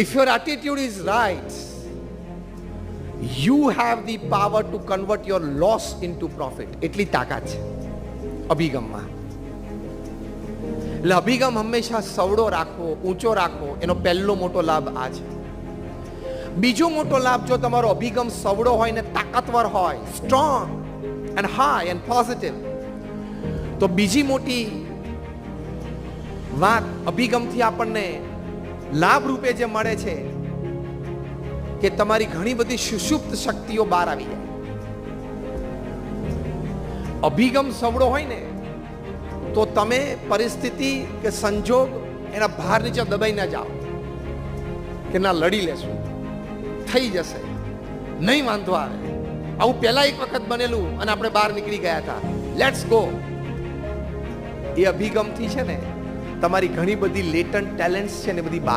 If your attitude is right, you have the power to convert your loss into profit. એટલી તાકાત છે અભિગમમાં. એટલે અભિગમ હંમેશા સવડો રાખવો, ઊંચો રાખવો, એનો પહેલો મોટો લાભ આ છે. બીજો મોટો લાભ, જો તમારો અભિગમ સવડો હોય ને તાકાતવર હોય, strong and high and positive, તો બીજી મોટી વાત અભિગમથી આપણને લાભ રૂપે જે મળે છે કે તમારી ઘણી બધી સુષુપ્ત શક્તિઓ બહાર આવી જાય. અભિગમ સવડો હોય ને તો તમે પરિસ્થિતિ કે સંજોગ એના ભાર નીચે દબાઈ ના જાઓ કે ના લડી લેશું, થઈ જશે, નહીં વાંધો આવે. આવું પહેલા એક વખત બનેલું અને આપણે બહાર નીકળી ગયા હતા, લેટ્સ ગો. એ અભિગમથી છે ને તમારી ઘણી બધી લેટન્ટ ટેલેન્ટ્સ છે ને બધી બહાર